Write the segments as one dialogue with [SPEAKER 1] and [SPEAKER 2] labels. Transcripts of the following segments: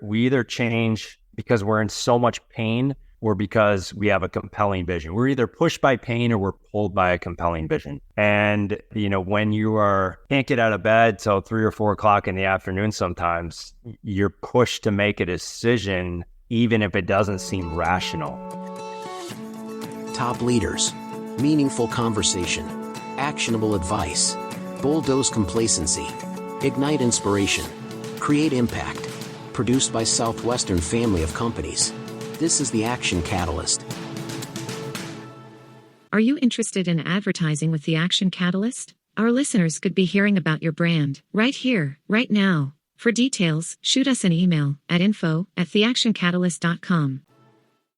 [SPEAKER 1] we either change because we're in so much pain or because we have a compelling vision. We're either pushed by pain or we're pulled by a compelling vision. And, when you can't get out of bed till 3 or 4 o'clock in the afternoon, sometimes you're pushed to make a decision, even if it doesn't seem rational.
[SPEAKER 2] Top leaders, meaningful conversation, actionable advice, bulldoze complacency, ignite inspiration, create impact. Produced by Southwestern family of companies. This is the Action Catalyst.
[SPEAKER 3] Are you interested in advertising with the Action Catalyst? Our listeners could be hearing about your brand right here, right now. For details, shoot us an email at info@theactioncatalyst.com.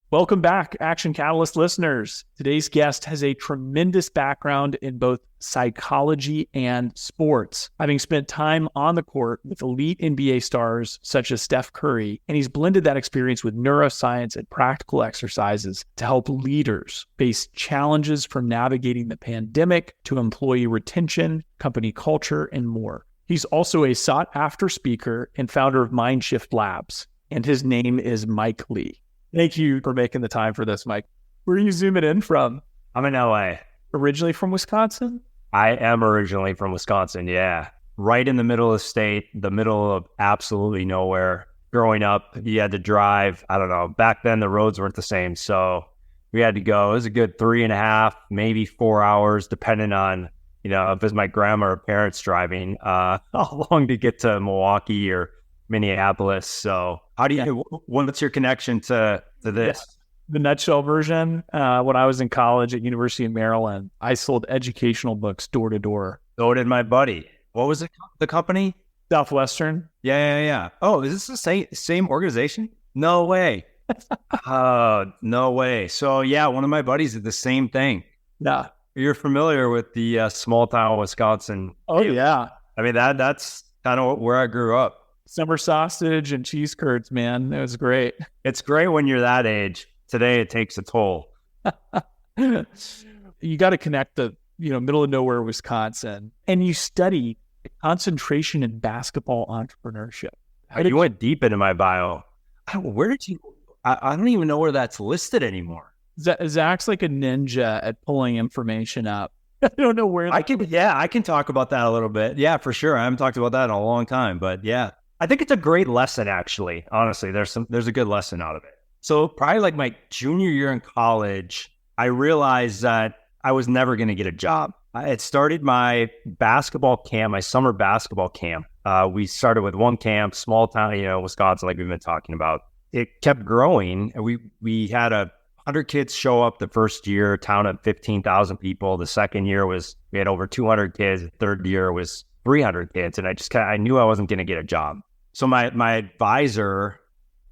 [SPEAKER 4] Welcome back, Action Catalyst listeners. Today's guest has a tremendous background in both psychology and sports, having spent time on the court with elite NBA stars such as Steph Curry, and he's blended that experience with neuroscience and practical exercises to help leaders face challenges from navigating the pandemic to employee retention, company culture, and more. He's also a sought-after speaker and founder of Mindshift Labs, and his name is Mike Lee. Thank you for making the time for this, Mike. Where are you zooming in from?
[SPEAKER 1] I'm in LA.
[SPEAKER 4] Originally from Wisconsin?
[SPEAKER 1] I am originally from Wisconsin, yeah. Right in the middle of the state, the middle of absolutely nowhere. Growing up, you had to drive, I don't know, back then the roads weren't the same. So we had to go. It was a good 3.5, maybe 4 hours, depending on, if it was my grandma or parents driving, how long to get to Milwaukee or Minneapolis. So what's your connection to this?
[SPEAKER 4] Yeah. The nutshell version, when I was in college at University of Maryland, I sold educational books door to door.
[SPEAKER 1] So did my buddy. What was the company?
[SPEAKER 4] Southwestern.
[SPEAKER 1] Yeah. Oh, is this the same organization? No way. No way. So yeah, one of my buddies did the same thing.
[SPEAKER 4] Yeah.
[SPEAKER 1] You're familiar with the small town Wisconsin.
[SPEAKER 4] Oh yeah.
[SPEAKER 1] I mean, that's kind of where I grew up.
[SPEAKER 4] Summer sausage and cheese curds, man. It was great.
[SPEAKER 1] It's great when you're that age. Today, it takes a toll.
[SPEAKER 4] You got to connect the, middle of nowhere, Wisconsin, and you study concentration in basketball entrepreneurship.
[SPEAKER 1] You went deep into my bio. Where did you? I don't even know where that's listed anymore.
[SPEAKER 4] Zach's like a ninja at pulling information up. I don't know where.
[SPEAKER 1] I can talk about that a little bit. Yeah, for sure. I haven't talked about that in a long time, but yeah. I think it's a great lesson, actually. Honestly, there's a good lesson out of it. So probably like my junior year in college, I realized that I was never going to get a job. I had started my basketball camp, my summer basketball camp. We started with one camp, small town, Wisconsin, like we've been talking about. It kept growing. We had 100 kids show up the first year, town of 15,000 people. The second year we had over 200 kids. The third year was 300 kids. And I knew I wasn't going to get a job. So my advisor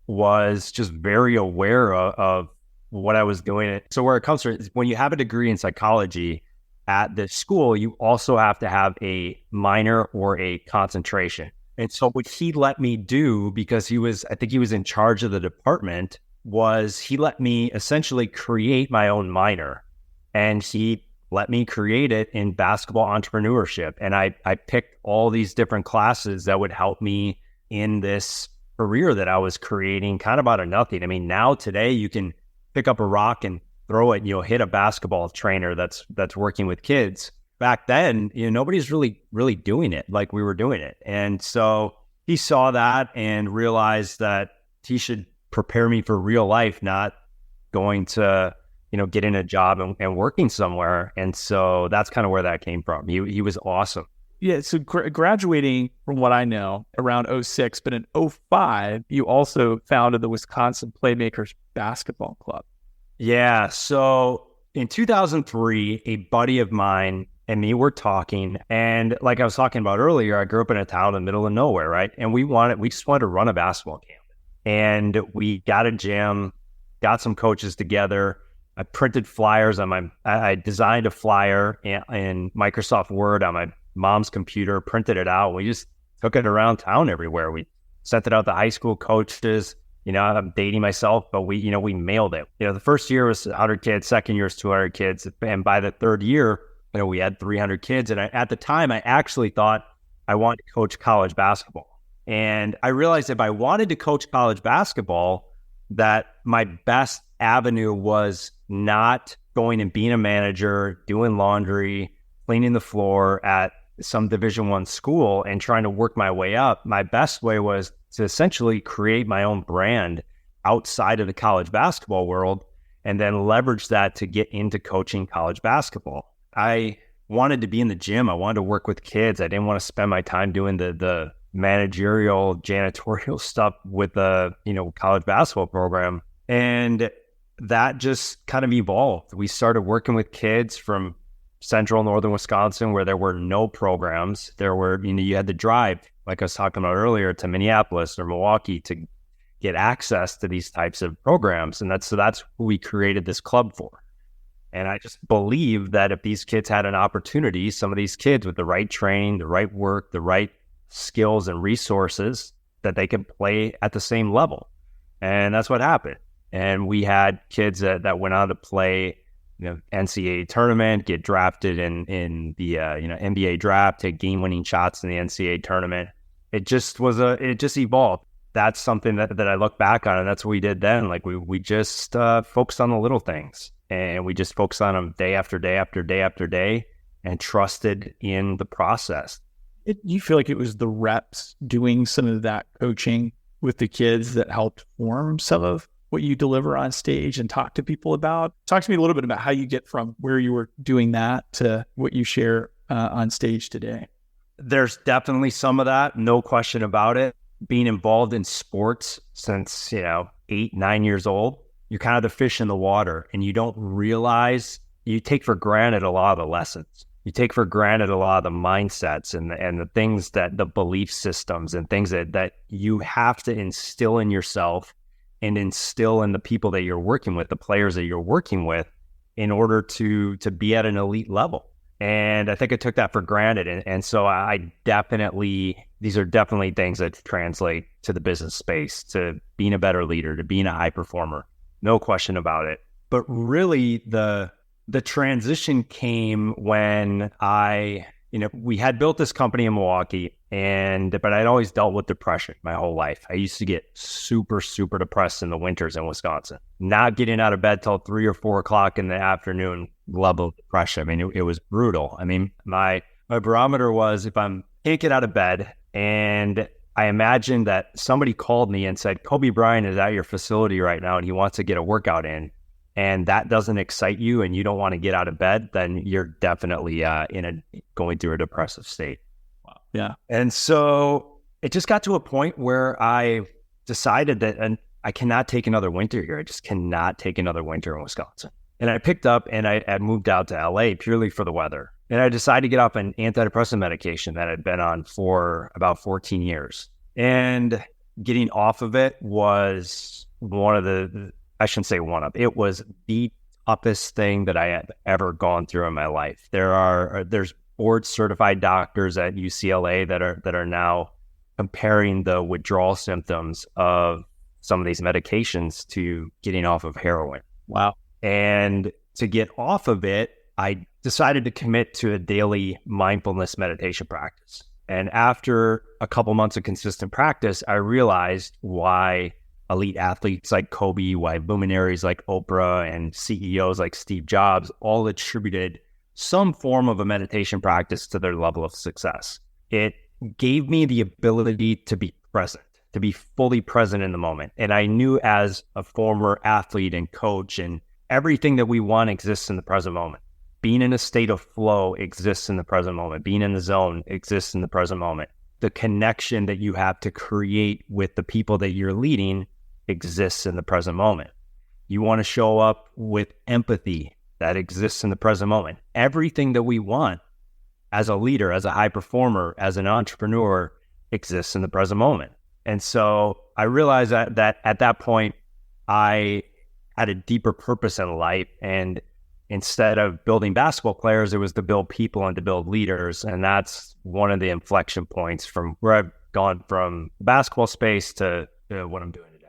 [SPEAKER 1] was just very aware of what I was doing. So where it comes from is when you have a degree in psychology at the school, you also have to have a minor or a concentration. And so what he let me do, because I think he was in charge of the department, was he let me essentially create my own minor. And he let me create it in basketball entrepreneurship. And I picked all these different classes that would help me in this career that I was creating kind of out of nothing. I mean, now today you can pick up a rock and throw it and you'll hit a basketball trainer that's working with kids. Back then, nobody's really doing it like we were doing it. And so he saw that and realized that he should prepare me for real life, not going to, getting a job and working somewhere. And so that's kind of where that came from. He was awesome.
[SPEAKER 4] Yeah, so graduating, from what I know, around 2006, but in 2005, you also founded the Wisconsin Playmakers Basketball Club.
[SPEAKER 1] Yeah, so in 2003, a buddy of mine and me were talking, and like I was talking about earlier, I grew up in a town in the middle of nowhere, right? And we just wanted to run a basketball camp. And we got a gym, got some coaches together. I printed flyers I designed a flyer in Microsoft Word on my mom's computer, printed it out. We just took it around town everywhere. We sent it out to high school coaches. I'm dating myself, but we mailed it. The first year was 100 kids, second year was 200 kids. And by the third year, we had 300 kids. And at the time, I actually thought I wanted to coach college basketball. And I realized if I wanted to coach college basketball, that my best avenue was not going and being a manager, doing laundry, cleaning the floor at some Division I school and trying to work my way up. My best way was to essentially create my own brand outside of the college basketball world and then leverage that to get into coaching college basketball. I wanted to be in the gym. I wanted to work with kids. I didn't want to spend my time doing the managerial, janitorial stuff with the, college basketball program. And that just kind of evolved. We started working with kids from central northern Wisconsin where there were no programs. There were, you had to drive, like I was talking about earlier, to Minneapolis or Milwaukee to get access to these types of programs. And that's who we created this club for. And I just believe that if these kids had an opportunity, some of these kids with the right training, the right work, the right skills and resources, that they could play at the same level. And that's what happened. And we had kids that went on to play, NCAA tournament, get drafted in the NBA draft, take game-winning shots in the NCAA tournament. It just evolved. That's something that I look back on, and that's what we did then. Like we just focused on the little things, and we just focused on them day after day after day after day, and trusted in the process.
[SPEAKER 4] You feel like it was the reps doing some of that coaching with the kids that helped form some of what you deliver on stage and talk to people about? Talk to me a little bit about how you get from where you were doing that to what you share on stage today.
[SPEAKER 1] There's definitely some of that, no question about it. Being involved in sports since, 8, 9 years old, you're kind of the fish in the water, and you don't realize, you take for granted a lot of the lessons. You take for granted a lot of the mindsets and the things that the belief systems and things that you have to instill in yourself and instill in the people that you're working with, the players that you're working with, in order to be at an elite level. And I think I took that for granted. And so these are definitely things that translate to the business space, to being a better leader, to being a high performer. No question about it. But really the transition came when we had built this company in Milwaukee, but I'd always dealt with depression my whole life. I used to get super, super depressed in the winters in Wisconsin. Not getting out of bed till 3 or 4 o'clock in the afternoon level of depression. I mean, it was brutal. I mean, my barometer was, if I can't get out of bed, and I imagined that somebody called me and said, Kobe Bryant is at your facility right now and he wants to get a workout in, and that doesn't excite you and you don't want to get out of bed, then you're definitely going through a depressive state.
[SPEAKER 4] Wow. Yeah.
[SPEAKER 1] And so it just got to a point where I decided that I cannot take another winter here. I just cannot take another winter in Wisconsin. And I picked up and I had moved out to LA purely for the weather. And I decided to get off an antidepressant medication that I'd been on for about 14 years. And getting off of it was it was the toughest thing that I had ever gone through in my life. There's board certified doctors at UCLA that are now comparing the withdrawal symptoms of some of these medications to getting off of heroin.
[SPEAKER 4] Wow.
[SPEAKER 1] And to get off of it, I decided to commit to a daily mindfulness meditation practice. And after a couple months of consistent practice, I realized why elite athletes like Kobe, why luminaries like Oprah and CEOs like Steve Jobs all attributed some form of a meditation practice to their level of success. It gave me the ability to be present, to be fully present in the moment. And I knew, as a former athlete and coach, and everything that we want exists in the present moment. Being in a state of flow exists in the present moment. Being in the zone exists in the present moment. The connection that you have to create with the people that you're leading exists in the present moment. You want to show up with empathy, that exists in the present moment. Everything that we want as a leader, as a high performer, as an entrepreneur, exists in the present moment. And so I realized that at that point, I had a deeper purpose in life. And instead of building basketball players, it was to build people and to build leaders. And that's one of the inflection points from where I've gone from the basketball space to what I'm doing today.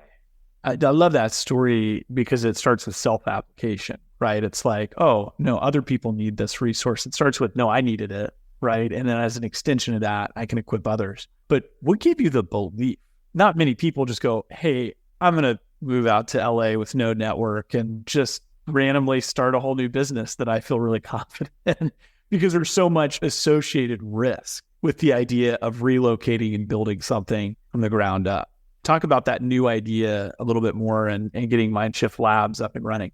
[SPEAKER 4] I love that story because it starts with self-application, right? It's like, oh, no, other people need this resource. It starts with, no, I needed it, right? And then as an extension of that, I can equip others. But what gave you the belief? Not many people just go, hey, I'm going to move out to LA with no network and just randomly start a whole new business that I feel really confident in, because there's so much associated risk with the idea of relocating and building something from the ground up. Talk about that new idea a little bit more and getting Mindshift Labs up and running.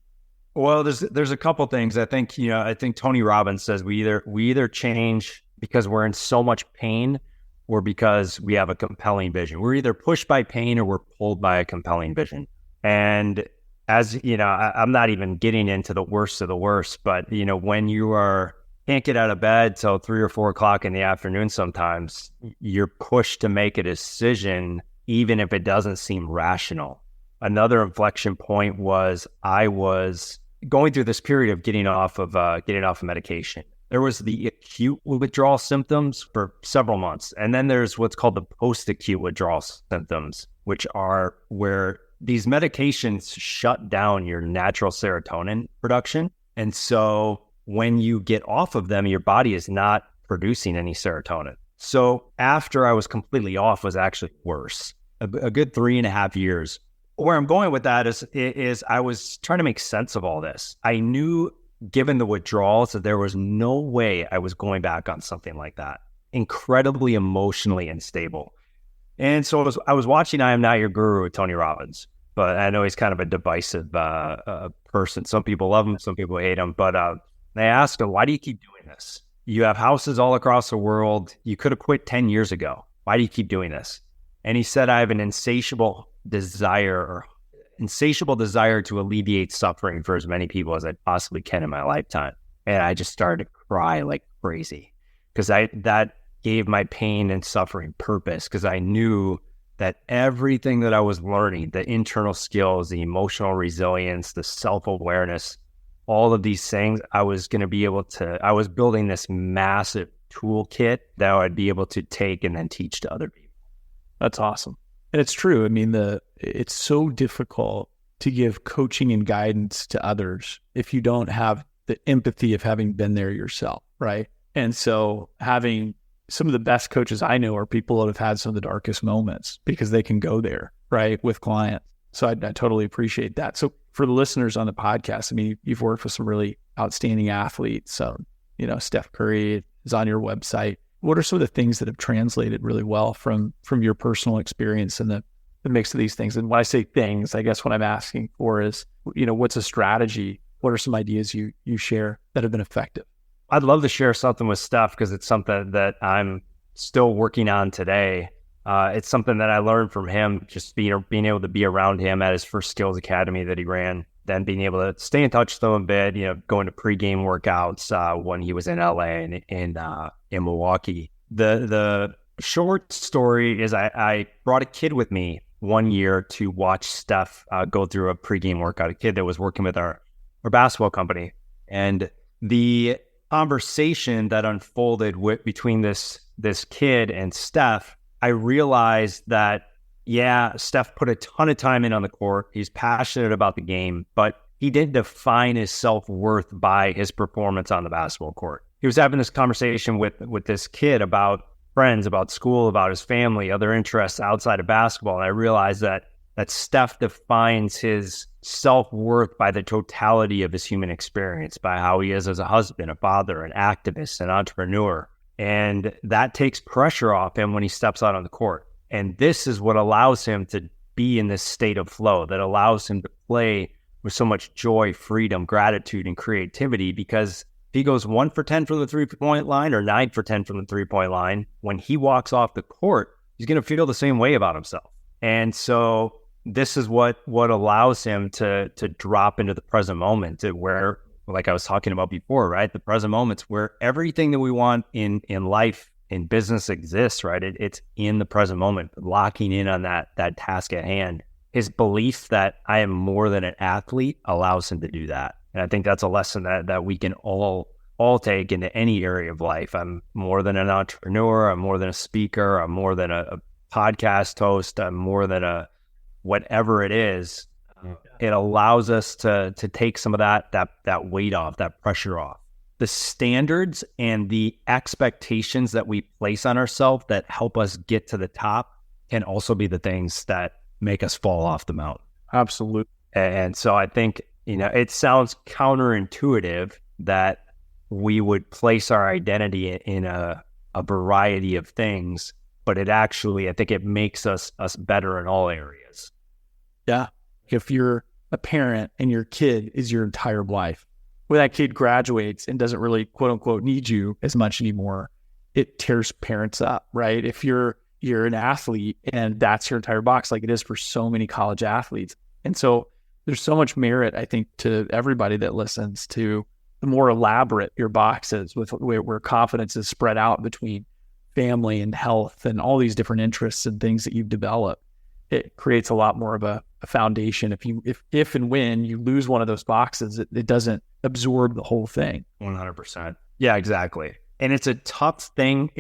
[SPEAKER 1] Well, there's a couple things. I think Tony Robbins says we either change because we're in so much pain or because we have a compelling vision. We're either pushed by pain or we're pulled by a compelling vision. And as you know, I'm not even getting into the worst of the worst, but when you can't get out of bed till 3 or 4 o'clock in the afternoon, sometimes you're pushed to make a decision, even if it doesn't seem rational. Another inflection point was I was going through this period of getting off of medication. There was the acute withdrawal symptoms for several months. And then there's what's called the post-acute withdrawal symptoms, which are where these medications shut down your natural serotonin production. And so when you get off of them, your body is not producing any serotonin. So after I was completely off was actually worse, a good 3.5 years. Where I'm going with that is I was trying to make sense of all this. I knew, given the withdrawals, that there was no way I was going back on something like that. Incredibly emotionally unstable. And so I was watching I Am Not Your Guru with Tony Robbins, but I know he's kind of a divisive person. Some people love him, some people hate him. But they asked him, why do you keep doing this? You have houses all across the world. You could have quit 10 years ago. Why do you keep doing this? And he said, I have an insatiable desire to alleviate suffering for as many people as I possibly can in my lifetime. And I just started to cry like crazy because that gave my pain and suffering purpose, because I knew that everything that I was learning, the internal skills, the emotional resilience, the self-awareness, all of these things, I was building this massive toolkit that I would be able to take and then teach to other people.
[SPEAKER 4] That's awesome. And it's true. I mean, it's so difficult to give coaching and guidance to others if you don't have the empathy of having been there yourself, right? And so having some of the best coaches I know are people that have had some of the darkest moments because they can go there, right, with clients. So I totally appreciate that. So for the listeners on the podcast, I mean, you've worked with some really outstanding athletes. So, Steph Curry is on your website. What are some of the things that have translated really well from your personal experience in the mix of these things? And when I say things, I guess what I'm asking for is, what's a strategy? What are some ideas you share that have been effective?
[SPEAKER 1] I'd love to share something with Steph because it's something that I'm still working on today. It's something that I learned from him, just being able to be around him at his first Skills Academy that he ran, then being able to stay in touch with him a bit, going to pregame workouts when he was in LA and in Milwaukee. The short story is I brought a kid with me one year to watch Steph go through a pregame workout, a kid that was working with our basketball company. And the conversation that unfolded between this kid and Steph, I realized that, Steph put a ton of time in on the court. He's passionate about the game, but he didn't define his self-worth by his performance on the basketball court. He was having this conversation with this kid about friends, about school, about his family, other interests outside of basketball. And I realized that Steph defines his self-worth by the totality of his human experience, by how he is as a husband, a father, an activist, an entrepreneur. And that takes pressure off him when he steps out on the court. And this is what allows him to be in this state of flow, that allows him to play with so much joy, freedom, gratitude, and creativity, because if he goes 1 for 10 from the 3-point line or 9 for 10 from the 3-point line, when he walks off the court, he's going to feel the same way about himself. And so this is what allows him to drop into the present moment, to where, like I was talking about before, right? The present moments where everything that we want in life, in business exists, right? It's in the present moment, locking in on that task at hand. His belief that I am more than an athlete allows him to do that. And I think that's a lesson that we can all take into any area of life. I'm more than an entrepreneur. I'm more than a speaker. I'm more than a podcast host. I'm more than a whatever it is. It allows us to take some of that weight off, that pressure off. the standards and the expectations that we place on ourselves that help us get to the top can also be the things that make us fall off the mountain.
[SPEAKER 4] Absolutely.
[SPEAKER 1] And so I think, it sounds counterintuitive that we would place our identity in a variety of things, but it actually, I think it makes us better in all areas.
[SPEAKER 4] Yeah. If you're a parent and your kid is your entire life, when that kid graduates and doesn't really quote unquote need you as much anymore, it tears parents up, right? If you're an athlete and that's your entire box, like it is for so many college athletes. And so there's so much merit, I think, to everybody that listens to the more elaborate your box is, with where confidence is spread out between family and health and all these different interests and things that you've developed. It creates a lot more of a foundation. If and when you lose one of those boxes, it doesn't absorb the whole thing.
[SPEAKER 1] 100%. Yeah, exactly. And it's a tough thing.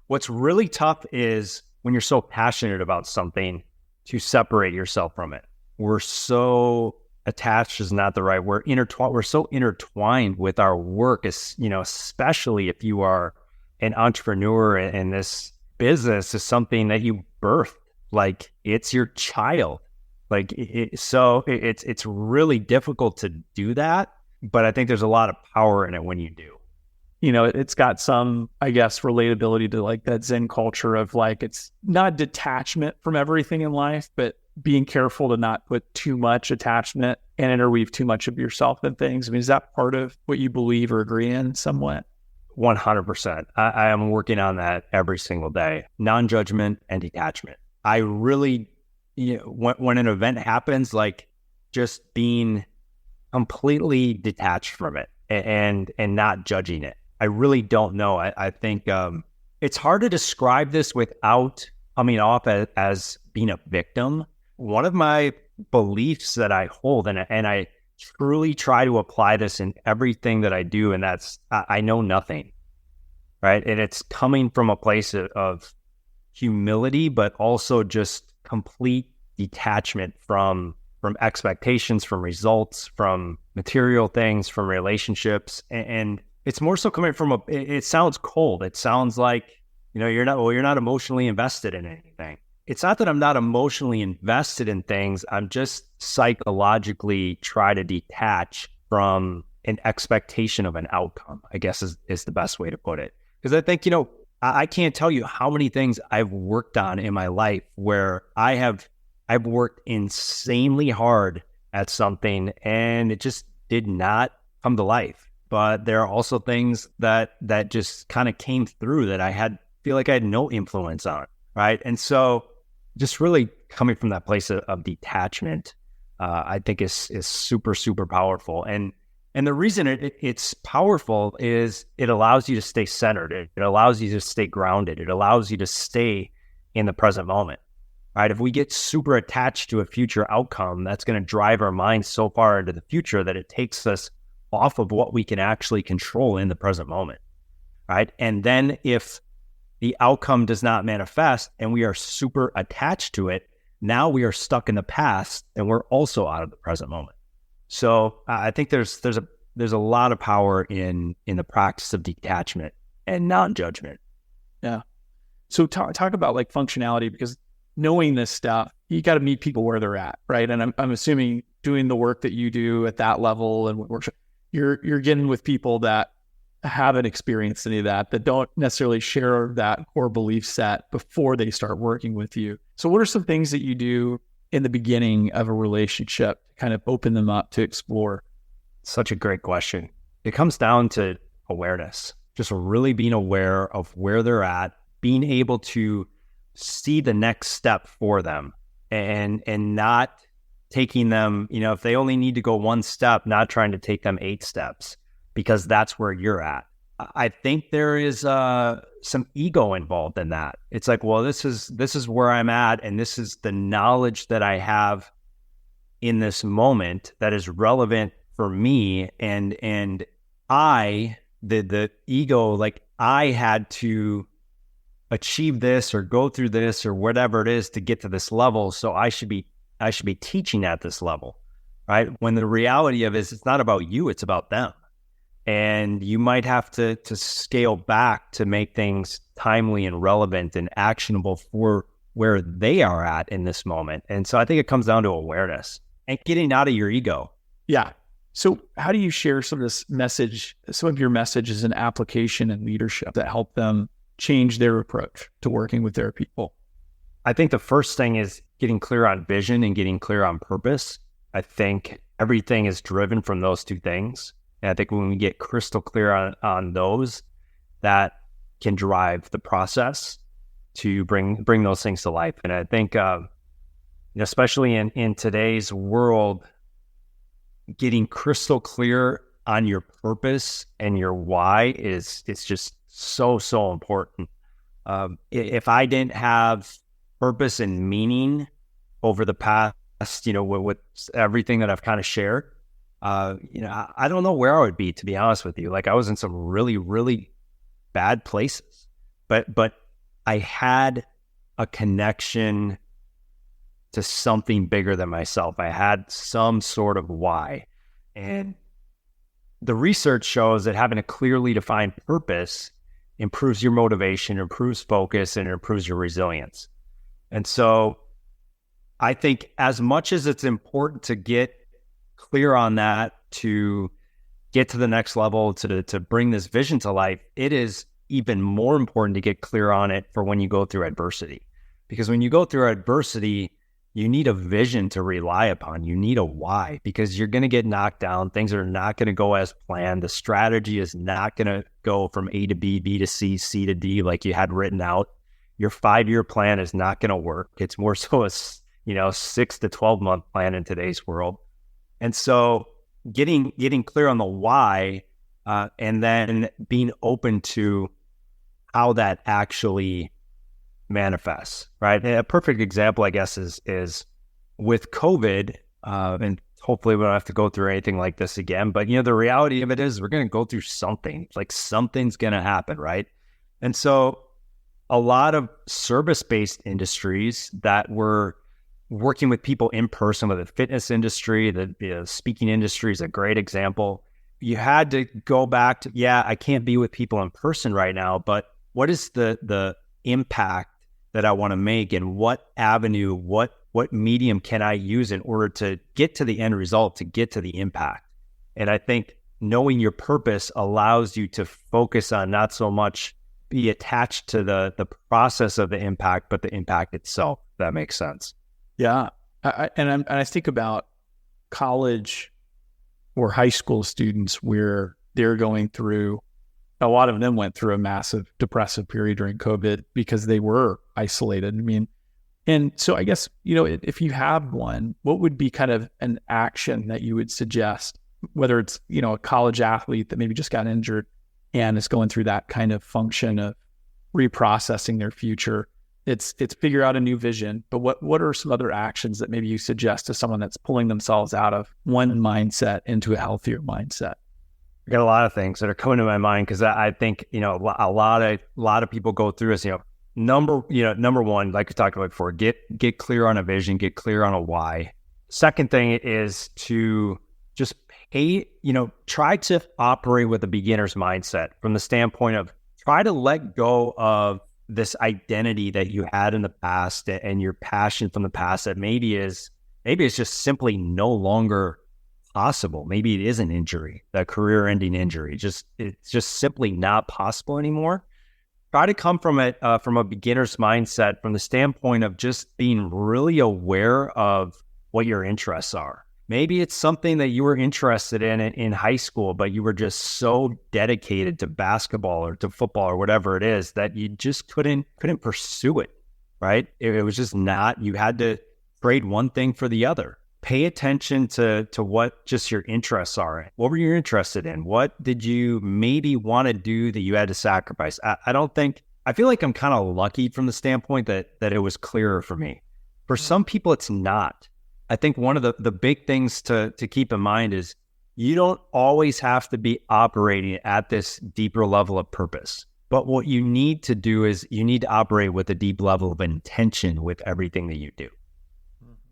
[SPEAKER 1] What's really tough is when you're so passionate about something to separate yourself from it. We're so attached is not the right word. We're so intertwined with our work, especially if you are an entrepreneur and this business is something that you birthed. Like it's your child. Like it's really difficult to do that, but I think there's a lot of power in it when you do.
[SPEAKER 4] It's got some, I guess, relatability to like that Zen culture of like, it's not detachment from everything in life, but being careful to not put too much attachment and interweave too much of yourself in things. I mean, is that part of what you believe or agree in somewhat?
[SPEAKER 1] 100%. I am working on that every single day. Non-judgment and detachment. I really, when an event happens, like just being completely detached from it and not judging it. I really don't know. I think it's hard to describe this without coming off as being a victim. One of my beliefs that I hold, and I truly try to apply this in everything that I do, and that's I know nothing, right? And it's coming from a place of humility, but also just complete detachment from expectations, from results, from material things, from relationships. And it's more so coming from it sounds cold. It sounds like, you're not emotionally invested in anything. It's not that I'm not emotionally invested in things. I'm just psychologically try to detach from an expectation of an outcome, I guess is the best way to put it. Because I think, I can't tell you how many things I've worked on in my life where I've worked insanely hard at something and it just did not come to life. But there are also things that just kind of came through that feel like I had no influence on, right? And so just really coming from that place of detachment, I think is super, super powerful. And the reason it's powerful is it allows you to stay centered. It allows you to stay grounded. It allows you to stay in the present moment, right? If we get super attached to a future outcome, that's going to drive our mind so far into the future that it takes us off of what we can actually control in the present moment, right? And then if the outcome does not manifest and we are super attached to it, now we are stuck in the past and we're also out of the present moment. So I think there's a lot of power in the practice of detachment and non-judgment.
[SPEAKER 4] Yeah. So talk about like functionality, because knowing this stuff, you got to meet people where they're at, right? And I'm assuming doing the work that you do at that level and workshop, you're getting with people that haven't experienced any of that don't necessarily share that core belief set before they start working with you. So what are some things that you do in the beginning of a relationship to kind of open them up to explore?
[SPEAKER 1] Such a great question. It comes down to awareness, just really being aware of where they're at, being able to see the next step for them and not taking them, if they only need to go one step, not trying to take them 8 steps. Because that's where you're at. I think there is some ego involved in that. It's like, well, this is where I'm at, and this is the knowledge that I have in this moment that is relevant for me. And the ego, like I had to achieve this or go through this or whatever it is to get to this level. So I should be teaching at this level, right? When the reality of it is, it's not about you, it's about them. And you might have to scale back to make things timely and relevant and actionable for where they are at in this moment. And so I think it comes down to awareness and getting out of your ego.
[SPEAKER 4] Yeah. So how do you share some of this message, some of your messages and application and leadership that help them change their approach to working with their people?
[SPEAKER 1] I think the first thing is getting clear on vision and getting clear on purpose. I think everything is driven from those two things. And I think when we get crystal clear on those, that can drive the process to bring those things to life. And I think, especially in today's world, getting crystal clear on your purpose and your why it's just so important. If I didn't have purpose and meaning over the past, with everything that I've kind of shared, I don't know where I would be, to be honest with you. Like, I was in some really, really bad places, but I had a connection to something bigger than myself. I had some sort of why. And the research shows that having a clearly defined purpose improves your motivation, improves focus, and improves your resilience. And so I think as much as it's important to get clear on that, to get to the next level, to bring this vision to life, it is even more important to get clear on it for when you go through adversity. Because when you go through adversity, you need a vision to rely upon. You need a why, because you're going to get knocked down. Things are not going to go as planned. The strategy is not going to go from A to B, B to C, C to D like you had written out. Your 5-year plan is not going to work. It's more so a 6 to 12 month plan in today's world. And so getting clear on the why, and then being open to how that actually manifests, right? And a perfect example, I guess, is with COVID, and hopefully we don't have to go through anything like this again. But, the reality of it is we're going to go through something. Like, something's going to happen, right? And so a lot of service-based industries that were working with people in person, with the fitness industry, the speaking industry is a great example. You had to go back to, I can't be with people in person right now, but what is the impact that I want to make, and what avenue, what medium can I use in order to get to the end result, to get to the impact? And I think knowing your purpose allows you to focus on not so much be attached to the process of the impact, but the impact itself. If that makes sense.
[SPEAKER 4] Yeah. I think about college or high school students where they're going through, a lot of them went through a massive depressive period during COVID because they were isolated. And so I guess, if you have one, what would be kind of an action that you would suggest, whether it's, a college athlete that maybe just got injured and is going through that kind of function of reprocessing their future? It's figure out a new vision, but what are some other actions that maybe you suggest to someone that's pulling themselves out of one mindset into a healthier mindset?
[SPEAKER 1] I got a lot of things that are coming to my mind, because I think, a lot of people go through this, number one, like we talked about before, get clear on a vision, get clear on a why. Second thing is to just try to operate with a beginner's mindset, from the standpoint of try to let go of this identity that you had in the past and your passion from the past that maybe it's just simply no longer possible. Maybe it is an injury, a career-ending injury. It's just simply not possible anymore. Try to come from it from a beginner's mindset, from the standpoint of just being really aware of what your interests are. Maybe it's something that you were interested in high school, but you were just so dedicated to basketball or to football or whatever it is that you just couldn't pursue it, right? It was just not, you had to trade one thing for the other. Pay attention to what just your interests are. What were you interested in? What did you maybe want to do that you had to sacrifice? I feel like I'm kind of lucky from the standpoint that it was clearer for me. For some people, it's not. I think one of the big things to keep in mind is you don't always have to be operating at this deeper level of purpose. But what you need to do is you need to operate with a deep level of intention with everything that you do.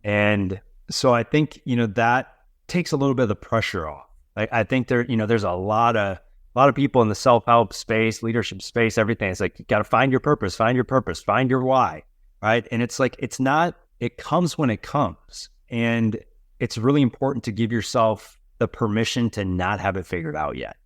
[SPEAKER 1] And so I think, that takes a little bit of the pressure off. Like, I think there's a lot of people in the self-help space, leadership space, everything. It's like, you got to find your purpose, find your why, right? And it's like, it comes when it comes. And it's really important to give yourself the permission to not have it figured out yet.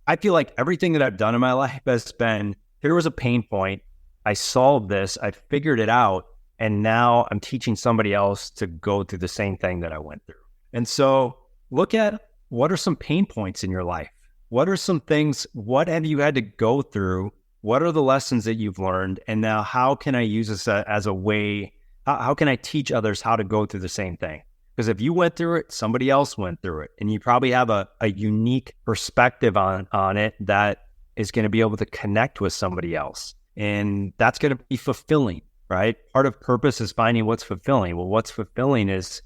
[SPEAKER 1] I feel like everything that I've done in my life has been, here was a pain point. I solved this, I figured it out, and now I'm teaching somebody else to go through the same thing that I went through. And so look at, what are some pain points in your life? What are some things, what have you had to go through? What are the lessons that you've learned? And now how can I use this as a way, how can I teach others how to go through the same thing? Because if you went through it, somebody else went through it, and you probably have a unique perspective on it that is going to be able to connect with somebody else. And that's going to be fulfilling, right? Part of purpose is finding what's fulfilling. Well, what's fulfilling is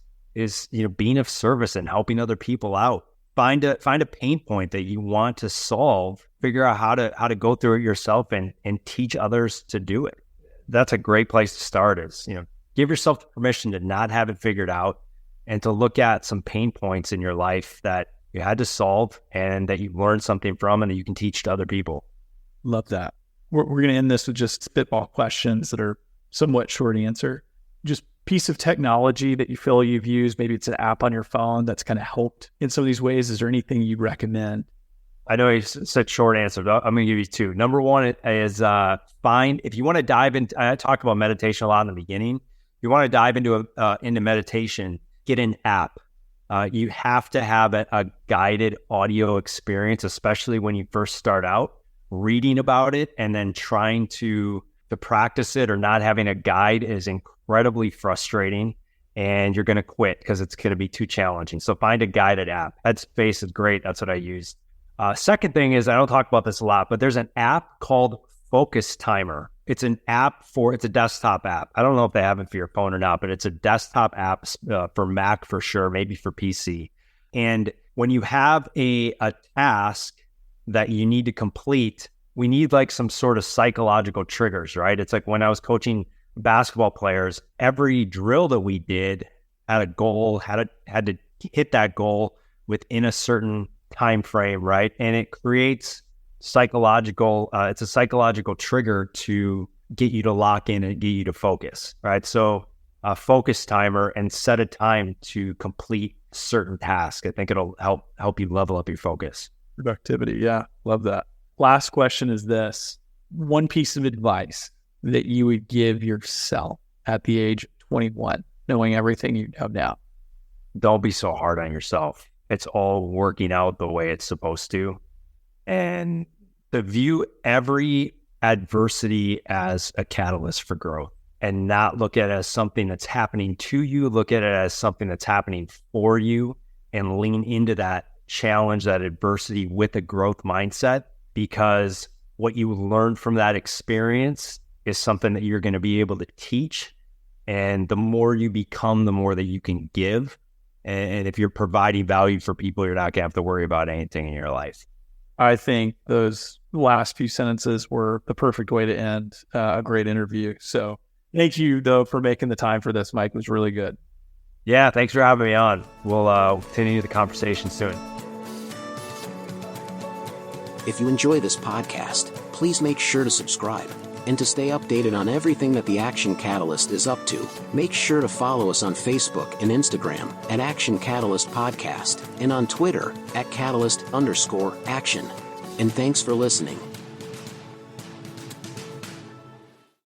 [SPEAKER 1] being of service and helping other people out. Find a pain point that you want to solve, figure out how to go through it yourself and teach others to do it. That's a great place to start, is, give yourself the permission to not have it figured out and to look at some pain points in your life that you had to solve and that you learned something from and that you can teach to other people.
[SPEAKER 4] Love that. We're going to end this with just spitball questions that are somewhat short answer. Just piece of technology that you feel you've used, maybe it's an app on your phone that's kind of helped in some of these ways. Is there anything you'd recommend?
[SPEAKER 1] I know you said short answer, but I'm going to give you two. Number one is if you want to dive into, I talk about meditation a lot in the beginning. If you want to dive into meditation, get an app. You have to have a guided audio experience, especially when you first start out, reading about it and then trying to practice it or not having a guide is incredibly frustrating, and you're going to quit because it's going to be too challenging. So find a guided app. Headspace is great. That's what I use. Second thing is, I don't talk about this a lot, but there's an app called Focus Timer. It's a desktop app. I don't know if they have it for your phone or not, but it's a desktop app for Mac for sure, maybe for PC. And when you have a task that you need to complete, we need like some sort of psychological triggers, right? It's like when I was coaching basketball players, every drill that we did had a goal, had to hit that goal within a certain time frame, right? And it creates it's a psychological trigger to get you to lock in and get you to focus, right? So a focus timer and set a time to complete certain tasks. I think it'll help you level up your focus.
[SPEAKER 4] Productivity. Yeah. Love that. Last question is this: one piece of advice that you would give yourself at the age of 21, knowing everything you know now.
[SPEAKER 1] Don't be so hard on yourself. It's all working out the way it's supposed to. And to view every adversity as a catalyst for growth and not look at it as something that's happening to you, look at it as something that's happening for you, and lean into that challenge, that adversity with a growth mindset, because what you learned from that experience is something that you're going to be able to teach. And the more you become, the more that you can give. And if you're providing value for people, you're not going to have to worry about anything in your life.
[SPEAKER 4] I think those last few sentences were the perfect way to end a great interview. So thank you, though, for making the time for this, Mike. It was really good.
[SPEAKER 1] Yeah, thanks for having me on. We'll continue the conversation soon.
[SPEAKER 2] If you enjoy this podcast, please make sure to subscribe. And to stay updated on everything that the Action Catalyst is up to, make sure to follow us on Facebook and Instagram at Action Catalyst Podcast and on Twitter at Catalyst_Action. And thanks for listening.